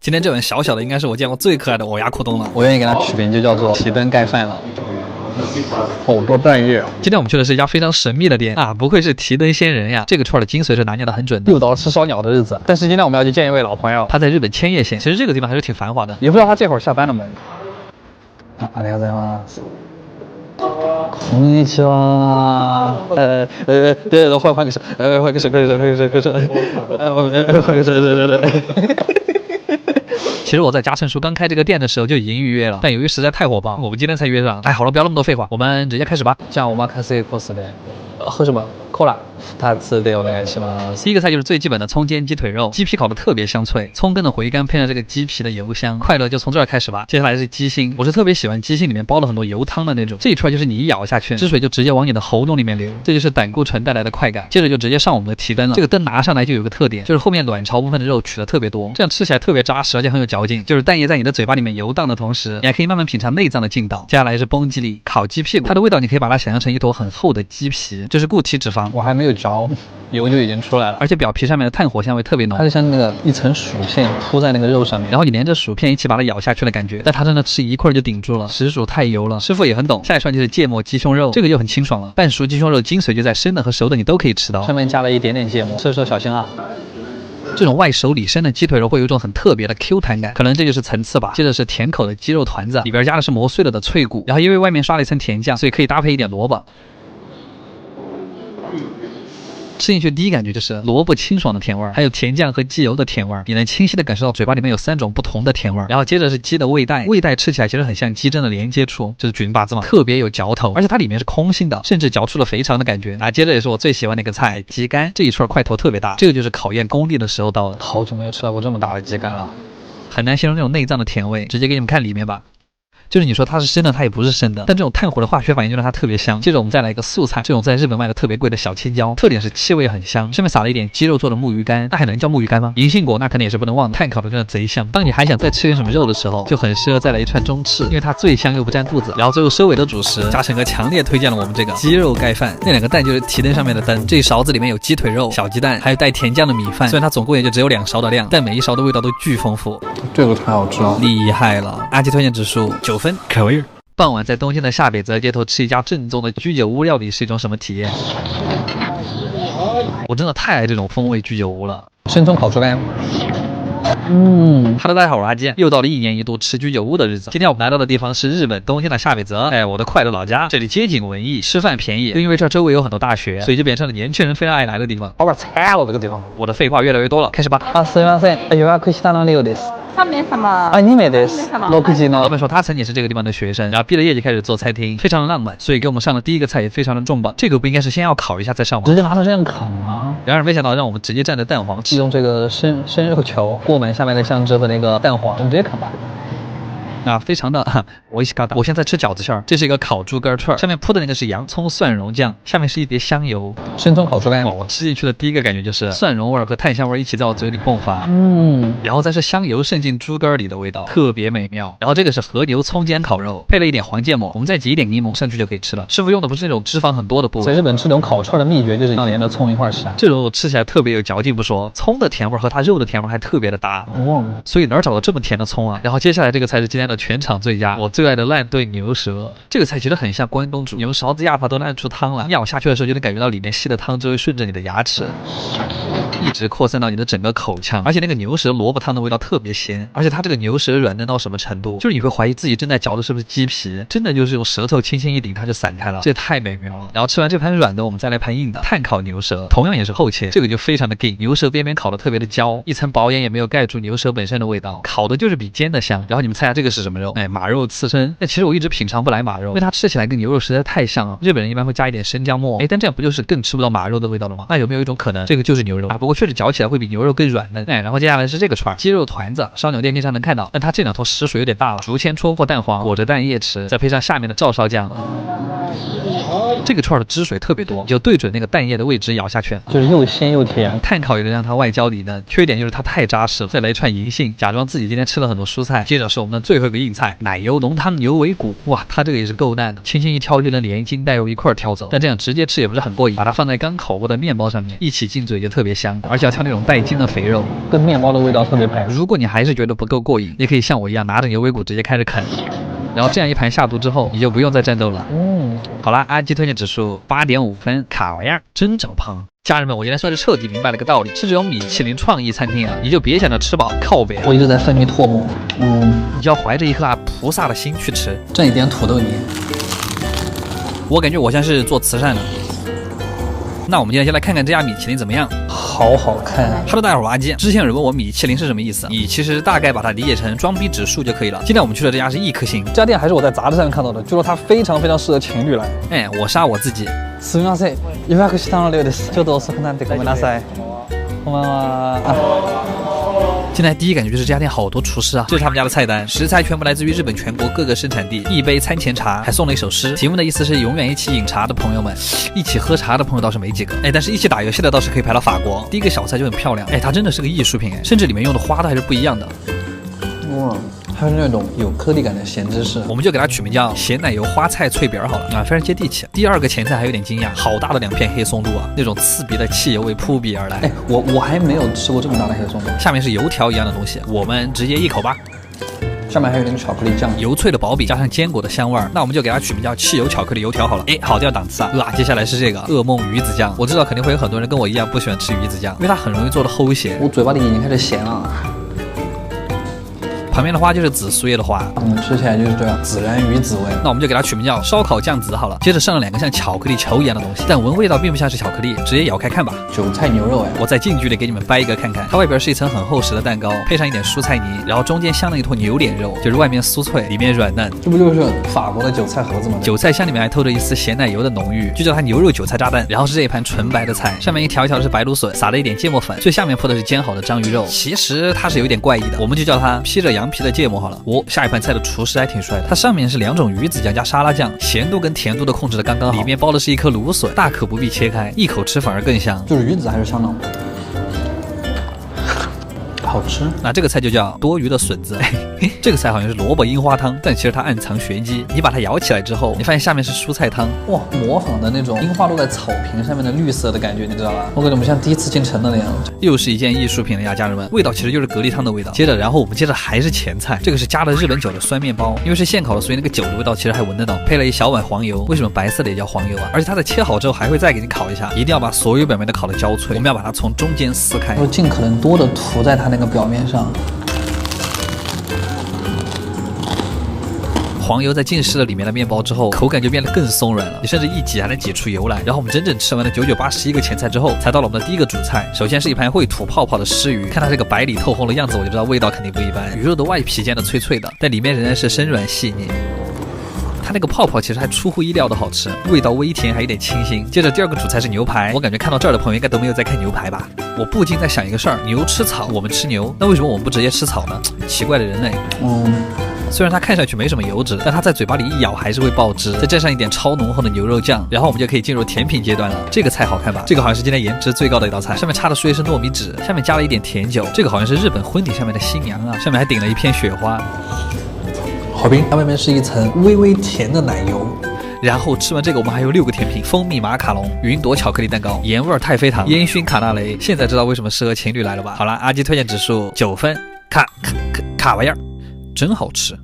今天这碗小小的应该是我见过最可爱的藕鸭裤冬了，我愿意给它取名就叫做提灯盖饭了。好多蛋液。今天我们去的是一家非常神秘的店啊，不愧是提灯仙人呀，这个串的精髓是拿捏的很准的。又到了吃烧鸟的日子，但是今天我们要去见一位老朋友，他在日本千叶县，其实这个地方还是挺繁华的，也不知道他这会儿下班了没。ありがとうございます。こんにちは。对，换个手，换个手，其实我在嘉诚书刚开这个店的时候就已经预约了，但由于实在太火爆，我们今天才约上。哎，好了，不要那么多废话，我们直接开始吧。じゃあお任せコースで。喝什么？コーラ。2つでお願いします。第一个菜就是最基本的葱煎鸡腿肉，鸡皮烤的特别香脆，葱根的回甘配上这个鸡皮的油香，快乐就从这儿开始吧。接下来是鸡心，我是特别喜欢鸡心里面包了很多油汤的那种，这一串就是你一咬下去，汁水就直接往你的喉咙里面流，这就是胆固醇带来的快感。接着就直接上我们的提灯了，这个灯拿上来就有个特点，就是后面卵巢部分的肉取的特别多，这样吃起来特别扎实，而且很有嚼劲，就是蛋液在你的嘴巴里面游荡的同时，你还可以慢慢品尝内脏的劲道。接下来是崩鸡粒，烤鸡屁股，它的味道你可以把它想象成一坨很厚的鸡皮，这是固体脂肪，我还没有嚼，油就已经出来了，而且表皮上面的炭火香味特别浓，它就像那个一层薯片铺在那个肉上面，然后你连着薯片一起把它咬下去的感觉，但它真的吃一块就顶住了，实属太油了。师傅也很懂。下一串就是芥末鸡胸肉，这个就很清爽了，半熟鸡胸肉精髓就在生的和熟的你都可以吃到，上面加了一点点芥末，吃的时候小心啊。这种外熟里生的鸡腿肉会有一种很特别的 Q 弹感，可能这就是层次吧。接着是甜口的鸡肉团子，里边加的是磨碎了的脆骨，然后因为外面刷了一层甜酱，所以可以搭配一点萝卜。吃进去第一感觉就是萝卜清爽的甜味儿，还有甜酱和鸡油的甜味儿，你能清晰的感受到嘴巴里面有3种不同的甜味儿。然后接着是鸡的胃带，胃带吃起来其实很像鸡胗的连接处，就是菌巴子嘛，特别有嚼头，而且它里面是空心的，甚至嚼出了肥肠的感觉啊。接着也是我最喜欢的一个菜，鸡肝，这一串块头特别大，这个就是考验功力的时候到了。好久没有吃到过这么大的鸡肝了，很难形容那种内脏的甜味，直接给你们看里面吧。就是你说它是生的，它也不是生的，但这种炭火的化学反应就让它特别香。接着我们再来一个素菜，这种在日本卖的特别贵的小青椒，特点是气味很香，上面撒了一点鸡肉做的木鱼干，那还能叫木鱼干吗？银杏果那肯定也是不能忘的，炭烤的真的贼香。当你还想再吃点什么肉的时候，就很适合再来一串中翅，因为它最香又不占肚子。然后最后收尾的主食，嘉诚哥强烈推荐了我们这个鸡肉盖饭，那2个蛋就是提灯上面的灯，这一勺子里面有鸡腿肉、小鸡蛋，还有带甜酱的米饭。虽然它总共也就只有2勺的量，但每一勺的味道都巨丰富。这个太好吃了，厉害了！阿基推荐指数9分，可味。傍晚在东京的下北泽街头吃一家正宗的居酒屋料理是一种什么体验？我真的太爱这种风味居酒屋了。生葱烤猪肝。哈喽，大家好，我是阿基，又到了1年1度吃居酒屋的日子。今天我们来到的地方是日本东京的下北泽，哎，我的快乐老家。这里街景文艺，吃饭便宜，又因为这周围有很多大学，所以就变成了年轻人非常爱来的地方。好吧，惨了这个地方。我的废话越来越多了，开始吧。すみません、予約したの量です。3名様。2名です。6時の。老板说他曾经是这个地方的学生，然后毕了业就开始做餐厅，非常的浪漫，所以给我们上的第一个菜也非常的重磅。这个不应该是先要烤一下再上吗？直接拿到这样烤吗？然而没想到让我们直接蘸着蛋黄吃，用这个生肉球裹满下面的香汁和那个蛋黄，我们直接啃吧。啊，非常的我一起嘎达。我现在吃饺子馅儿，这是一个烤猪肝串，上面铺的那个是洋葱蒜蓉酱，下面是一碟香油。生葱烤猪肝，我吃进去的第一个感觉就是蒜蓉味和炭香味一起在我嘴里迸发，然后再是香油渗进猪肝里的味道，特别美妙。然后这个是和牛葱煎烤肉，配了一点黄芥末，我们再挤一点柠檬上去就可以吃了。师傅用的不是那种脂肪很多的部位。在日本吃这种烤串的秘诀就是要连着葱一块吃，这种吃起来特别有嚼劲不说，葱的甜味和它肉的甜味还特别的搭。所以哪儿找到这么甜的葱啊？然后接下来这个才是今天的全场最佳。我最爱的烂炖牛舌，这个菜其实很像关东煮，你用勺子压它都能按出汤了，你咬下去的时候就能感觉到里面吸的汤汁会顺着你的牙齿一直扩散到你的整个口腔，而且那个牛舌萝卜汤的味道特别鲜，而且它这个牛舌软嫩到什么程度，就是你会怀疑自己正在嚼的是不是鸡皮，真的就是用舌头轻轻一顶它就散开了，这也太美妙了。然后吃完这盘软的，我们再来盘硬的，炭烤牛舌，同样也是厚切，这个就非常的硬，牛舌边边烤的特别的焦，一层薄盐也没有盖住牛舌本身的味道，烤的就是比煎的香。然后你们猜下这个是什么肉？哎，马肉刺身。那其实我一直品尝不来马肉，因为它吃起来跟牛肉实在太像了。日本人一般会加一点生姜末，哎，但这样不就是更吃不到马肉的味道了吗？那有没有一种可能，这个就是牛肉啊？不过确实嚼起来会比牛肉更软嫩。哎，然后接下来是这个串鸡肉团子，烧鸟店经常能看到，但它这2坨实属有点大了。竹签戳破蛋黄，裹着蛋液吃，再配上下面的照烧酱。这个串的汁水特别多，你就对准那个蛋液的位置咬下去，就是又鲜又甜。碳烤也能让它外焦里嫩，缺点就是它太扎实了。再来一串银杏，假装自己今天吃了很多蔬菜。接着是我们的最后一个硬菜，奶油浓汤牛尾骨。哇，它这个也是够烂的，轻轻一挑就能连筋带肉一块挑走。但这样直接吃也不是很过瘾，把它放在刚烤过的面包上面，一起进嘴就特别香，而且要挑那种带筋的肥肉，跟面包的味道特别配。如果你还是觉得不够过瘾，也可以像我一样拿着牛尾骨直接开始啃。然后这样一盘下肚之后，你就不用再战斗了。好啦，阿基推荐指数8.5分，卡玩意儿真长胖。家人们，我今天算是彻底明白了个道理，是这种米其林创意餐厅啊，你就别想着吃饱靠边。我一直在分泌唾沫。你就要怀着一颗菩萨的心去吃，蘸一点土豆泥。我感觉我像是做慈善的。那我们今天先来看看这家米其林怎么样。好好看啊。Hello， 大家好，我阿基。之前有人问我米其林是什么意思，你其实大概把它理解成装逼指数就可以了。今天我们去的这家是1颗星，这家店还是我在杂志上面看到的，据说它非常适合情侣来。哎，我杀我自己。すみません、予約したのです。ちょっと遅くなってごめんなさい。こんばんは。进来第一感觉就是这家店好多厨师啊，这是他们家的菜单，食材全部来自于日本全国各个生产地，一杯餐前茶，还送了一首诗，题目的意思是永远一起饮茶的朋友们，一起喝茶的朋友倒是没几个，哎，但是一起打游戏的倒是可以排到法国。第一个小菜就很漂亮，哎，它真的是个艺术品，哎，甚至里面用的花都还是不一样的。哇，还是那种有颗粒感的咸芝士，我们就给它取名叫咸奶油花菜脆饼好了啊，非常接地气。第二个前菜还有点惊讶，好大的2片黑松露啊，那种刺鼻的汽油味扑鼻而来。哎，我还没有吃过这么大的黑松露。下面是油条一样的东西，我们直接一口吧。上面还有点巧克力酱，油脆的薄饼加上坚果的香味儿，那我们就给它取名叫汽油巧克力油条好了。哎，好掉档次啊！接下来是这个噩梦鱼子酱，我知道肯定会有很多人跟我一样不喜欢吃鱼子酱，因为它很容易做的齁咸。我嘴巴里已经开始咸了。旁边的花就是紫苏叶的花，吃起来就是这样，孜然鱼子味。那我们就给它取名叫烧烤酱子好了。接着上了2个像巧克力球一样的东西，但闻味道并不像是巧克力，直接咬开看吧。韭菜牛肉哎，我再近距离给你们掰一个看看，它外边是一层很厚实的蛋糕，配上一点蔬菜泥，然后中间镶了一坨牛脸肉，就是外面酥脆，里面软嫩。这不就是法国的韭菜盒子吗？韭菜香里面还透着一丝咸奶油的浓郁，就叫它牛肉韭菜炸弹。然后是这一盘纯白的菜，上面一条一条的是白芦笋，撒了一点芥末粉，最下面铺的是煎好的章鱼肉。其实它是有点怪异的，我们就叫它披着羊皮的芥末好了。下一盘菜的厨师还挺帅的，它上面是2种鱼子酱加沙拉酱，咸度跟甜度都控制的刚刚好，里面包的是一颗芦笋，大可不必切开，一口吃反而更香。就是鱼子还是香的，好吃。那这个菜就叫多余的笋子，这个菜好像是萝卜樱花汤，但其实它暗藏玄机。你把它舀起来之后，你发现下面是蔬菜汤，哇，模仿的那种樱花落在草坪上面的绿色的感觉，你知道吧？我感觉我们像第一次进城的那样。又是一件艺术品了呀，家人们，味道其实就是蛤蜊汤的味道。然后我们接着还是前菜，这个是加了日本酒的酸面包，因为是现烤的，所以那个酒的味道其实还闻得到，配了一小碗黄油。为什么白色的也叫黄油啊？而且它在切好之后还会再给你烤一下，一定要把所有表面都烤得焦脆。我们要把它从中间撕开，要尽可能多的涂在它那个表面上。黄油在浸湿了里面的面包之后，口感就变得更松软了，你甚至一挤还能挤出油来。然后我们整整吃完了99811个前菜之后，才到了我们的第一个主菜。首先是一盘会吐泡泡的湿鱼，看它这个白里透红的样子，我就知道味道肯定不一般。鱼肉的外皮煎的脆脆的，但里面仍然是生软细腻。它那个泡泡其实还出乎意料的好吃，味道微甜还有点清新。接着第2个主菜是牛排，我感觉看到这儿的朋友应该都没有在看牛排吧？我不禁在想一个事儿，牛吃草，我们吃牛，那为什么我们不直接吃草呢？奇怪的人类。虽然它看上去没什么油脂，但它在嘴巴里一咬还是会爆汁。再蘸上一点超浓厚的牛肉酱，然后我们就可以进入甜品阶段了。这个菜好看吧？这个好像是今天颜值最高的一道菜，上面插的是糯米纸，下面加了一点甜酒。这个好像是日本婚礼上面的新娘啊，上面还顶了一片雪花。好冰，它外面是一层微微甜的奶油。然后吃完这个，我们还有6个甜品：蜂蜜马卡龙、云朵巧克力蛋糕、盐味太妃糖、烟熏卡纳雷。现在知道为什么适合情侣来了吧？好了，阿基推荐指数9分，卡玩意儿，真好吃。